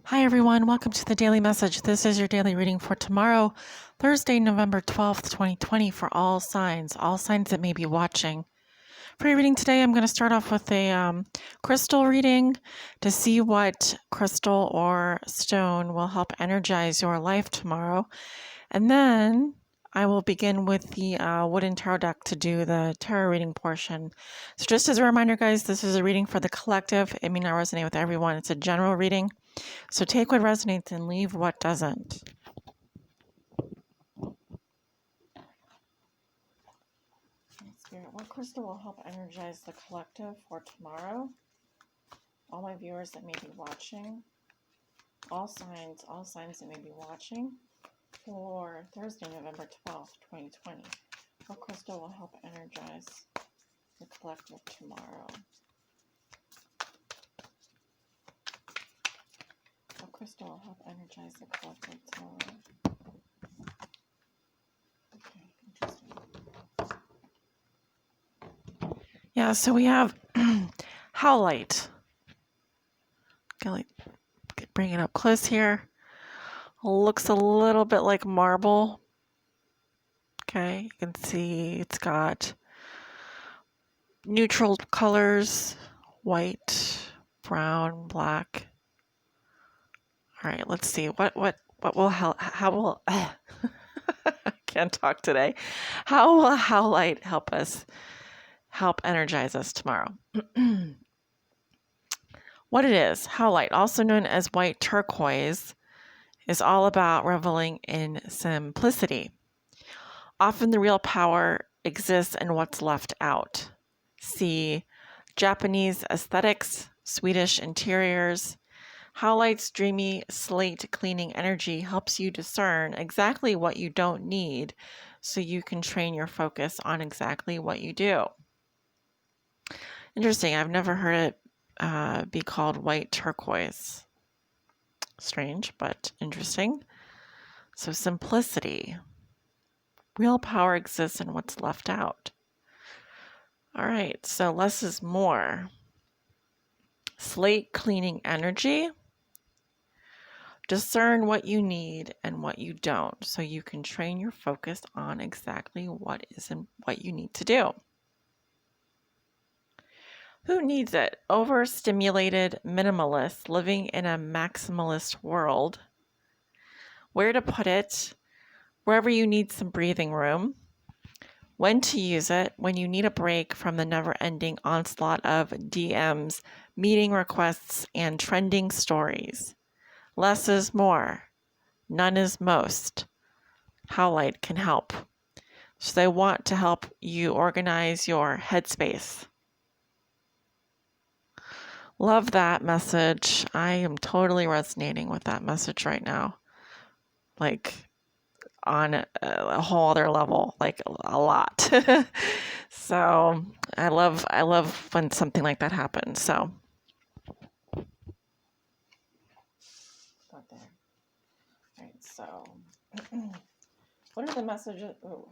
Hi everyone, welcome to the Daily Message. This is your daily reading for tomorrow, Thursday, November 12th, 2020, for all signs that may be watching. For your reading today, I'm going to start off with a crystal reading to see what crystal or stone will help energize your life tomorrow. And then I will begin with the wooden tarot deck to do the tarot reading portion. So just as a reminder, guys, this is a reading for the collective. It may not resonate with everyone. It's a general reading. So take what resonates and leave what doesn't. Spirit, what crystal will help energize the collective for tomorrow? All my viewers that may be watching, all signs that may be watching for Thursday, November 12th, 2020. What crystal will help energize the collective tomorrow? What crystal will help energize the collective tomorrow? Okay, interesting. Yeah, so we have howlite. Bring it up close here. Looks a little bit like marble. Okay, you can see it's got neutral colors, white, brown, black. All right, let's see. What will how will I can't talk today. How will howlite help energize us tomorrow? What it is, howlite, also known as white turquoise, is all about reveling in simplicity. Often the real power exists in what's left out. See Japanese aesthetics, Swedish interiors. Howlite's dreamy slate cleaning energy helps you discern exactly what you don't need so you can train your focus on exactly what you do. Interesting. I've never heard it be called white turquoise. Strange, but interesting. So simplicity. Real power exists in what's left out. All right, so less is more. Slate cleaning energy. Discern what you need and what you don't so you can train your focus on exactly what you need to do. Who needs it? Overstimulated minimalists living in a maximalist world. Where to put it? Wherever you need some breathing room. When to use it? When you need a break from the never-ending onslaught of DMs, meeting requests, and trending stories. Less is more. None is most. Howlite can help. So they want to help you organize your headspace. Love that message. I am totally resonating with that message right now. Like on a whole other level, like a lot. So I love when something like that happens. So there. Right, so what are the messages? Oh,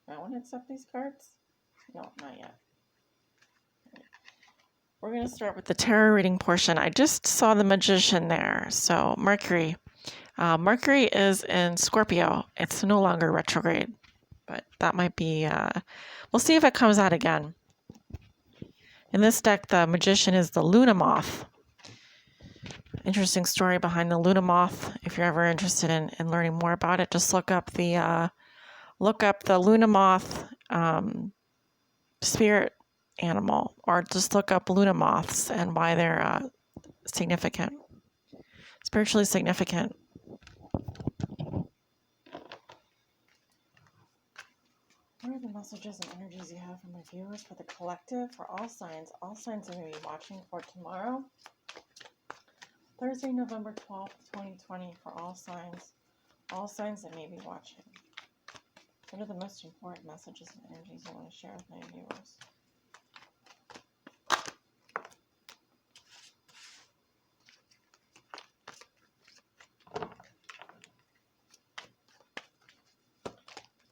I want to accept these cards? No, not yet. We're going to start with the tarot reading portion. I just saw the Magician there. So Mercury. Mercury is in Scorpio. It's no longer retrograde, but that might be, we'll see if it comes out again. In this deck, the Magician is the Luna Moth. Interesting story behind the Luna Moth. If you're ever interested in learning more about it, just look up the Luna Moth spirit animal, or just look up Luna Moths and why they're significant, spiritually significant. What are the messages and energies you have from my viewers for the collective, for all signs that may be watching for tomorrow, Thursday, November 12th, 2020, for all signs that may be watching? What are the most important messages and energies you want to share with my viewers?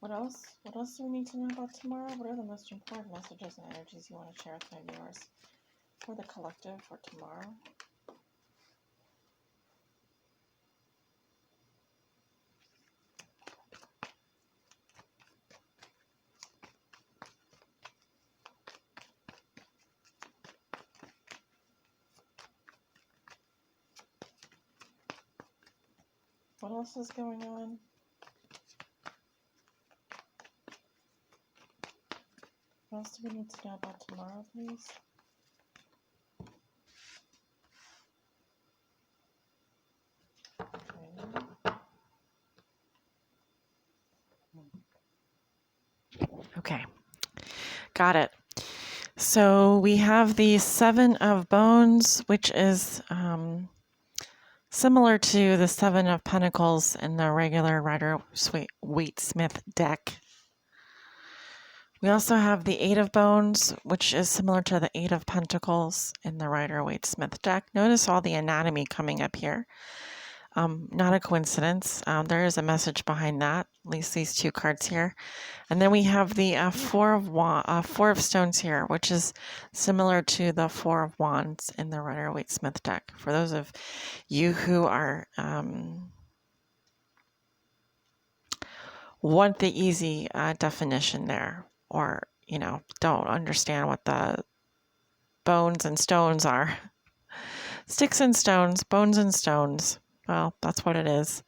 What else do we need to know about tomorrow? What are the most important messages and energies you want to share with my viewers for the collective for tomorrow? What else is going on? What else do we need to know about tomorrow, please? Okay, got it. So we have the Seven of Bones, which is similar to the Seven of Pentacles in the regular Rider-Waite-Smith deck. We also have the Eight of Bones, which is similar to the Eight of Pentacles in the Rider-Waite-Smith deck. Notice all the anatomy coming up here. Not a coincidence. There is a message behind that, at least these two cards here. And then we have the Four of Stones here, which is similar to the Four of Wands in the Rider-Waite-Smith deck. For those of you who are want the easy definition there, or don't understand what the bones and stones are. Sticks and stones, bones and stones. Well, that's what it is.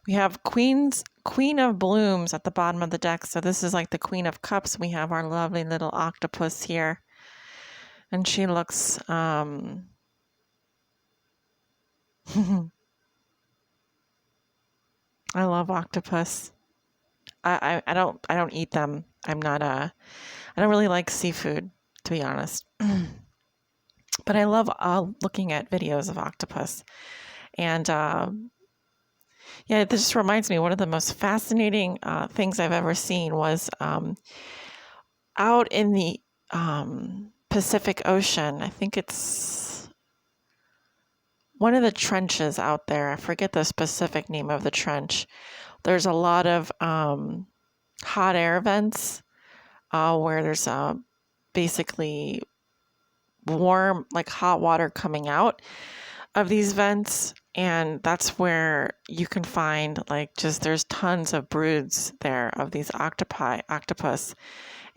We have Queen of Blooms at the bottom of the deck. So this is like the Queen of Cups. We have our lovely little octopus here. And she looks I love octopus. I don't eat them. I don't really like seafood, to be honest. But I love looking at videos of octopus. And yeah, this just reminds me, one of the most fascinating things I've ever seen was out in the Pacific Ocean. I think it's one of the trenches out there. I forget the specific name of the trench. There's a lot of hot air vents where there's basically warm, like hot water coming out of these vents. And that's where you can find there's tons of broods there of these octopus.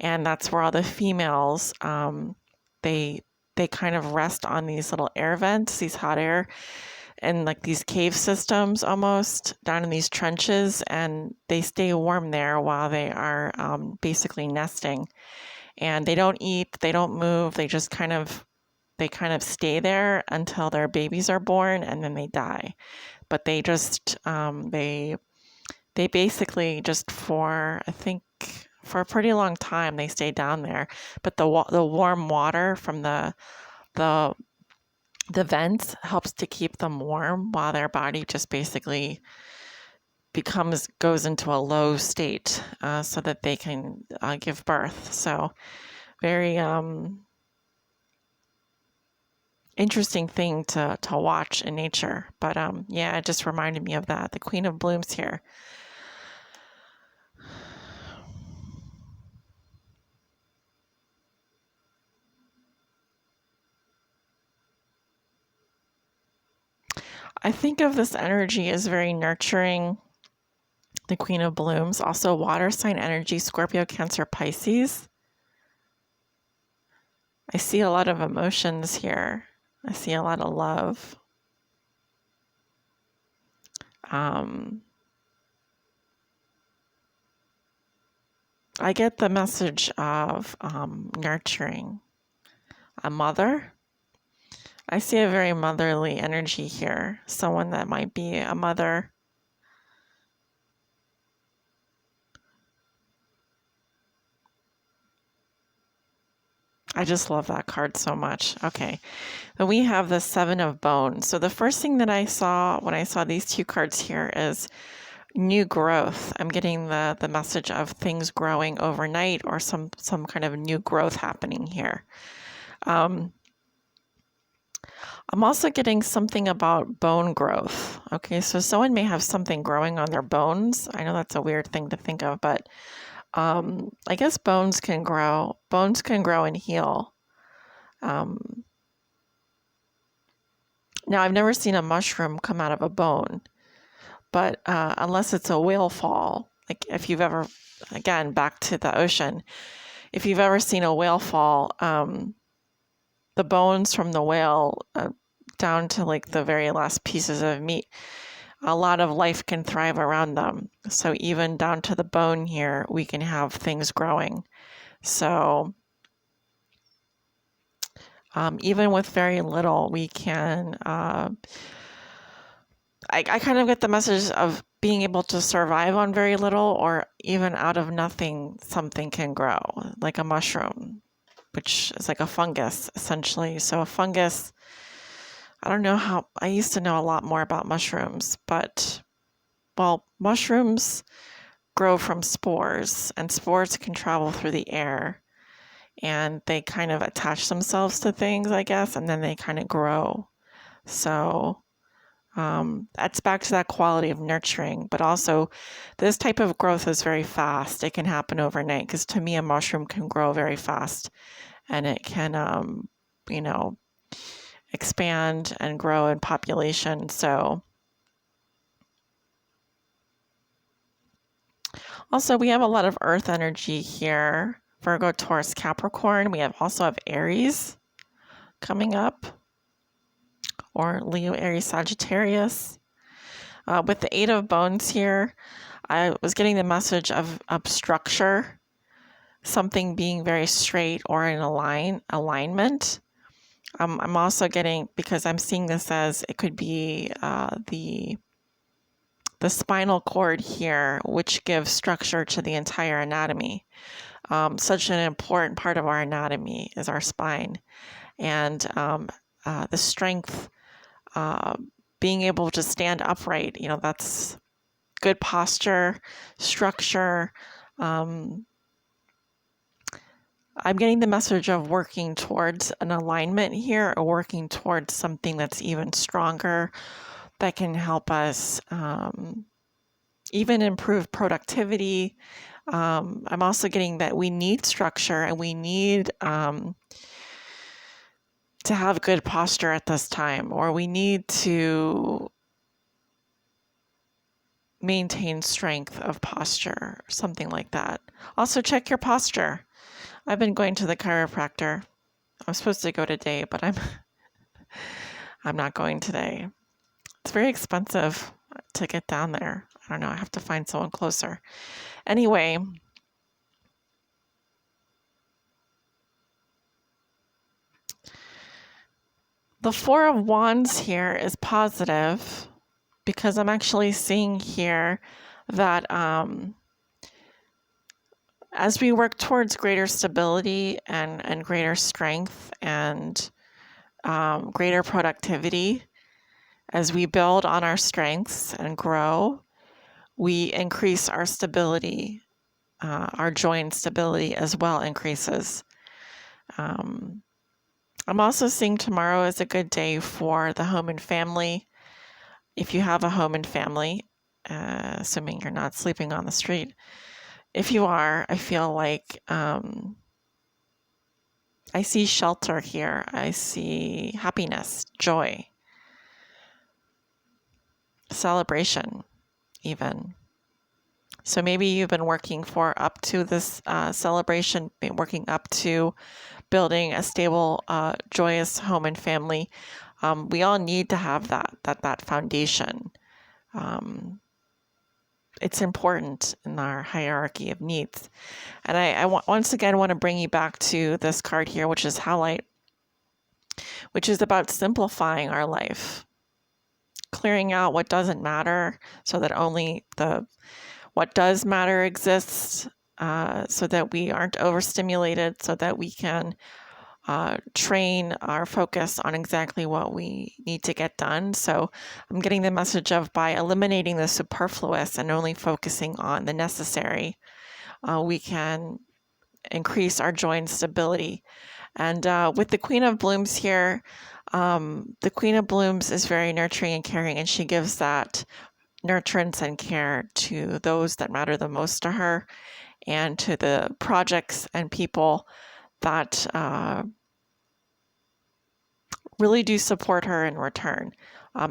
And that's where all the females, they kind of rest on these little air vents, these hot air, and like these cave systems almost down in these trenches. And they stay warm there while they are basically nesting. And they don't eat, they don't move, they just kind of stay there until their babies are born, and then they die. But they just, they basically just for a pretty long time, they stay down there. But the warm water from the vents helps to keep them warm while their body just basically goes into a low state so that they can give birth. So very interesting thing to watch in nature. But yeah, it just reminded me of that. The Queen of Blooms here. I think of this energy as very nurturing. The Queen of Blooms, also water sign energy, Scorpio, Cancer, Pisces. I see a lot of emotions here. I see a lot of love. I get the message of nurturing. A mother. I see a very motherly energy here. Someone that might be a mother. I just love that card so much. Okay, then we have the Seven of Bones. So the first thing that I saw when I saw these two cards here is new growth. I'm getting the message of things growing overnight, or some kind of new growth happening here. I'm also getting something about bone growth. Okay, so someone may have something growing on their bones. I know that's a weird thing to think of, but I guess bones can grow and heal. Now, I've never seen a mushroom come out of a bone, but unless it's a whale fall, like if you've ever, again, back to the ocean, if you've ever seen a whale fall, the bones from the whale down to like the very last pieces of meat a lot of life can thrive around them. So even down to the bone here, we can have things growing. So even with very little, we can, I kind of get the message of being able to survive on very little, or even out of nothing, something can grow, like a mushroom, which is like a fungus, essentially. So a fungus, I don't know how, I used to know a lot more about mushrooms, but, well, mushrooms grow from spores, and spores can travel through the air, and they kind of attach themselves to things, I guess, and then they kind of grow. So that's back to that quality of nurturing, but also this type of growth is very fast. It can happen overnight, because to me, a mushroom can grow very fast, and it can, you know, expand and grow in population. So also we have a lot of earth energy here. Virgo, Taurus, Capricorn. We also have Aries coming up, or Leo, Aries, Sagittarius. With the Eight of Bones here, I was getting the message of structure, something being very straight or in alignment. I'm also getting, because I'm seeing this as it could be the spinal cord here, which gives structure to the entire anatomy. Such an important part of our anatomy is our spine, and the strength, being able to stand upright, you know, that's good posture, structure. I'm getting the message of working towards an alignment here, or working towards something that's even stronger, that can help us even improve productivity. I'm also getting that we need structure, and we need to have good posture at this time, or we need to maintain strength of posture, or something like that. Also, check your posture. I've been going to the chiropractor. I'm supposed to go today, but I'm not going today. It's very expensive to get down there. I don't know. I have to find someone closer. Anyway, the Four of Wands here is positive, because I'm actually seeing here that as we work towards greater stability and greater strength and greater productivity, as we build on our strengths and grow, we increase our stability. Our joint stability as well increases. I'm also seeing tomorrow is a good day for the home and family. If you have a home and family, assuming you're not sleeping on the street. If you are, I feel like I see shelter here. I see happiness, joy, celebration, even. So maybe you've been working up to this celebration, been working up to building a stable, joyous home and family. We all need to have that foundation. It's important in our hierarchy of needs. And I once again want to bring you back to this card here, which is Howlite, which is about simplifying our life, clearing out what doesn't matter, so that only what does matter exists, so that we aren't overstimulated, so that we can train our focus on exactly what we need to get done. So I'm getting the message of, by eliminating the superfluous and only focusing on the necessary, we can increase our joint stability. And with the Queen of Blooms here, the Queen of Blooms is very nurturing and caring, and she gives that nurturance and care to those that matter the most to her, and to the projects and people that really do support her in return.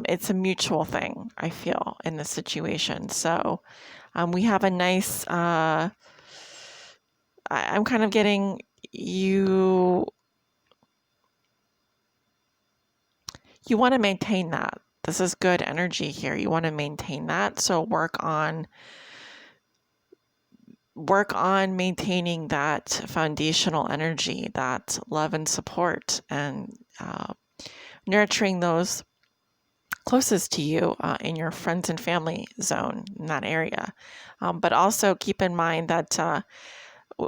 It's a mutual thing, I feel, in this situation. So we have a nice, I'm kind of getting you want to maintain This is good energy here. You want to maintain that. So work on maintaining that foundational energy, that love and support, and nurturing those closest to you in your friends and family zone in that area. But also keep in mind that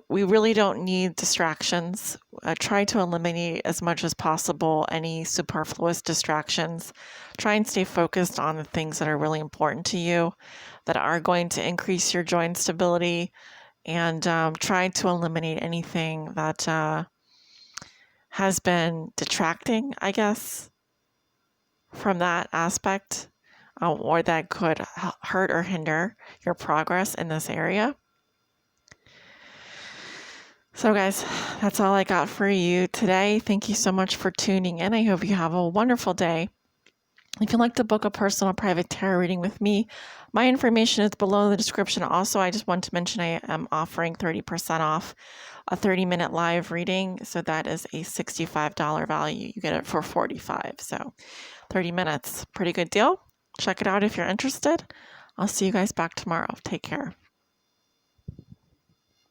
we really don't need distractions. Try to eliminate as much as possible any superfluous distractions. Try and stay focused on the things that are really important to you, that are going to increase your joint stability, and try to eliminate anything that has been detracting, I guess, from that aspect, or that could hurt or hinder your progress in this area. So guys, that's all I got for you today. Thank you so much for tuning in. I hope you have a wonderful day. If you'd like to book a personal private tarot reading with me, my information is below in the description. Also, I just want to mention I am offering 30% off a 30-minute live reading. So that is a $65 value. You get it for $45. So 30 minutes, pretty good deal. Check it out if you're interested. I'll see you guys back tomorrow. Take care.